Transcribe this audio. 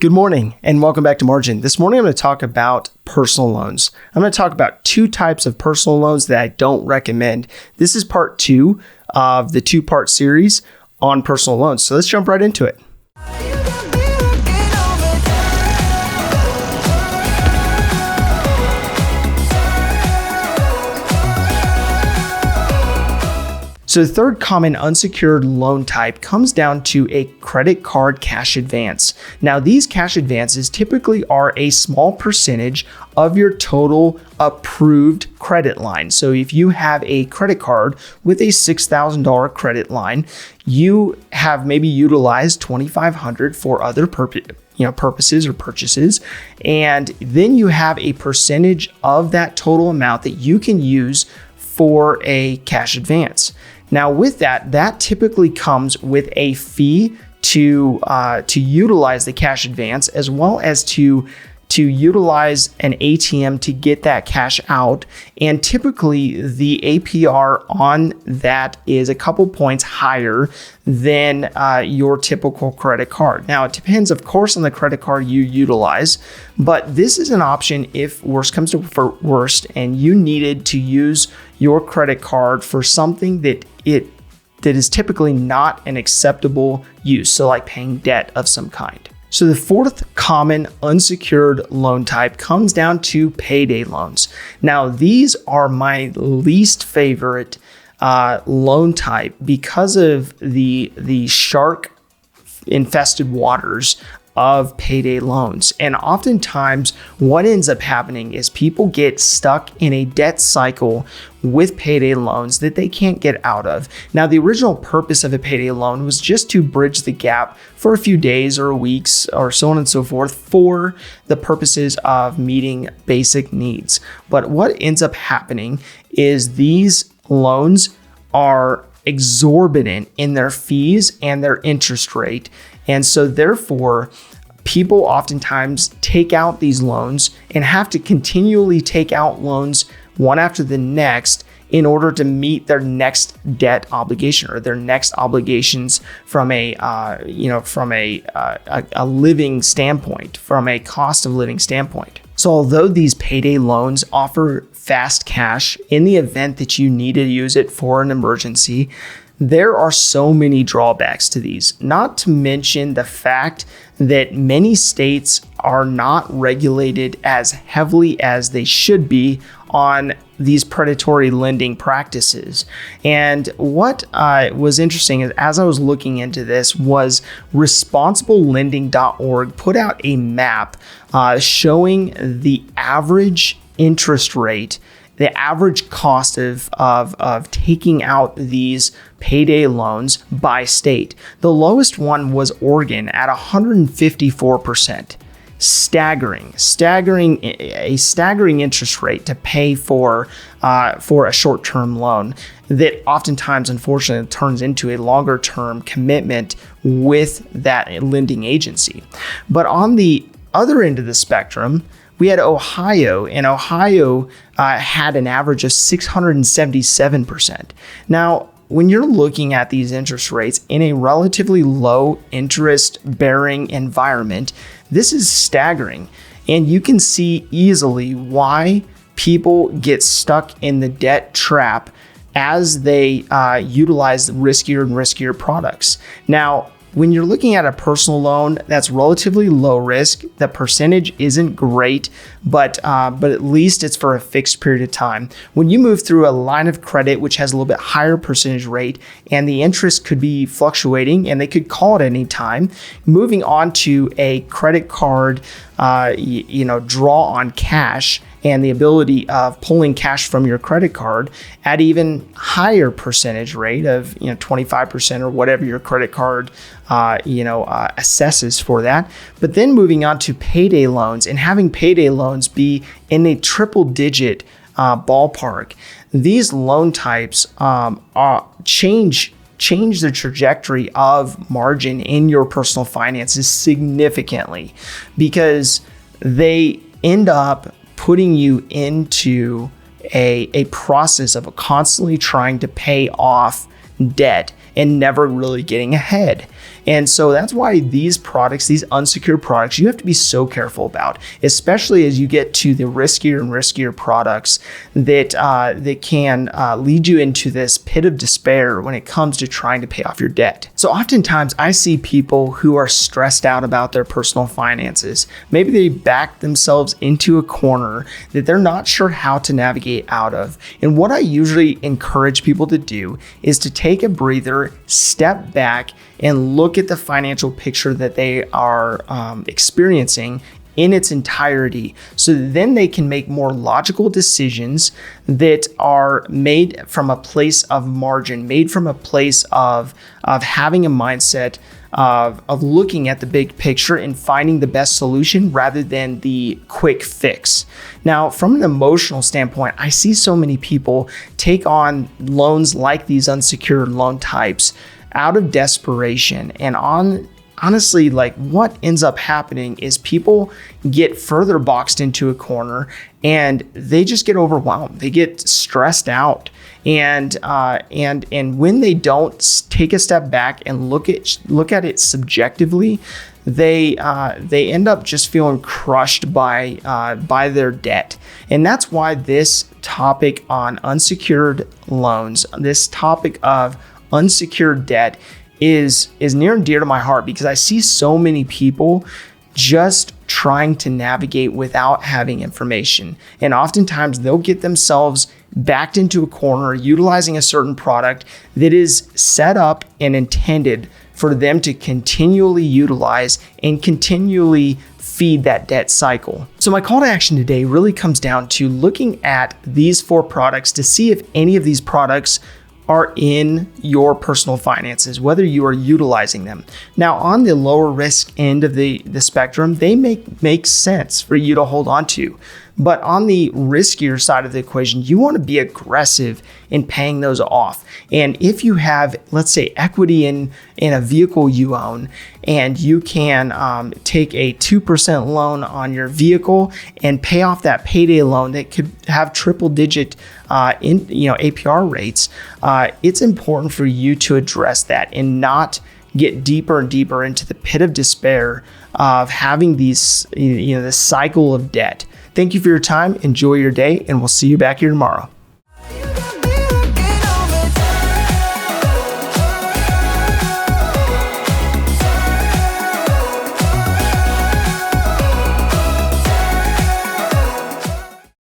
Good morning and welcome back to Margin. This morning I'm going to talk about personal loans. I'm going to talk about two types of personal loans that I don't recommend. This is part 2 of the 2-part series on personal loans. So let's jump right into it. So the third common unsecured loan type comes down to a credit card cash advance. Now, these cash advances typically are a small percentage of your total approved credit line. So if you have a credit card with a $6,000 credit line, you have maybe utilized $2,500 for other purposes or purchases, and then you have a percentage of that total amount that you can use for a cash advance. Now, with that typically comes with a fee to utilize the cash advance, as well as to utilize an ATM to get that cash out. And typically the APR on that is a couple points higher than your typical credit card. Now, it depends, of course, on the credit card you utilize, but this is an option if worst comes to worst and you needed to use your credit card for something that is typically not an acceptable use. So like paying debt of some kind. So the fourth common unsecured loan type comes down to payday loans. Now, these are my least favorite loan type because of the shark infested waters of payday loans. And oftentimes what ends up happening is people get stuck in a debt cycle with payday loans that they can't get out of. Now, the original purpose of a payday loan was just to bridge the gap for a few days or weeks or so on and so forth for the purposes of meeting basic needs. But what ends up happening is these loans are exorbitant in their fees and their interest rate. And so therefore, people oftentimes take out these loans and have to continually take out loans one after the next in order to meet their next debt obligation or their next obligations from a living standpoint, from a cost of living standpoint. So although these payday loans offer fast cash in the event that you need to use it for an emergency, there are so many drawbacks to these, not to mention the fact that many states are not regulated as heavily as they should be on these predatory lending practices. And what was interesting is, as I was looking into this, was responsiblelending.org put out a map showing the average interest rate, the average cost of taking out these payday loans by state. The lowest one was Oregon at 154%. A staggering interest rate to pay for a short-term loan that oftentimes, unfortunately, turns into a longer-term commitment with that lending agency. But on the other end of the spectrum, we had Ohio, and Ohio had an average of 677%. Now, when you're looking at these interest rates in a relatively low interest bearing environment, this is staggering. And you can see easily why people get stuck in the debt trap as they utilize riskier and riskier products. Now, when you're looking at a personal loan that's relatively low risk, the percentage isn't great, but at least it's for a fixed period of time. When you move through a line of credit, which has a little bit higher percentage rate, and the interest could be fluctuating and they could call at any time, moving on to a credit card, draw on cash, and the ability of pulling cash from your credit card at even higher percentage rate of 25% or whatever your credit card assesses for that. But then moving on to payday loans and having payday loans be in a triple digit ballpark. These loan types change the trajectory of margin in your personal finances significantly, because they end up putting you into a process of constantly trying to pay off debt and never really getting ahead. And so that's why these products, these unsecured products, you have to be so careful about, especially as you get to the riskier and riskier products that can lead you into this pit of despair when it comes to trying to pay off your debt. So oftentimes I see people who are stressed out about their personal finances. Maybe they back themselves into a corner that they're not sure how to navigate out of. And what I usually encourage people to do is to take a breather, step back, and look at the financial picture that they are experiencing in its entirety, so that then they can make more logical decisions that are made from a place of margin, made from a place of having a mindset of looking at the big picture and finding the best solution rather than the quick fix. Now, from an emotional standpoint, I see so many people take on loans like these unsecured loan types out of desperation. And honestly, like what ends up happening is people get further boxed into a corner and they just get overwhelmed. They get stressed out. And when they don't take a step back and look at it subjectively, they end up just feeling crushed by their debt. And that's why this topic on unsecured loans, this topic of unsecured debt is near and dear to my heart, because I see so many people just trying to navigate without having information. And oftentimes they'll get themselves backed into a corner utilizing a certain product that is set up and intended for them to continually utilize and continually feed that debt cycle. So my call to action today really comes down to looking at these 4 products to see if any of these products are in your personal finances, whether you are utilizing them. Now, on the lower risk end of the spectrum, they make sense for you to hold on to. But on the riskier side of the equation, you want to be aggressive in paying those off. And if you have, let's say, equity in a vehicle you own, and you can take a 2% loan on your vehicle and pay off that payday loan that could have triple-digit APR rates, it's important for you to address that and not get deeper and deeper into the pit of despair of having this cycle of debt. Thank you for your time. Enjoy your day, and we'll see you back here tomorrow.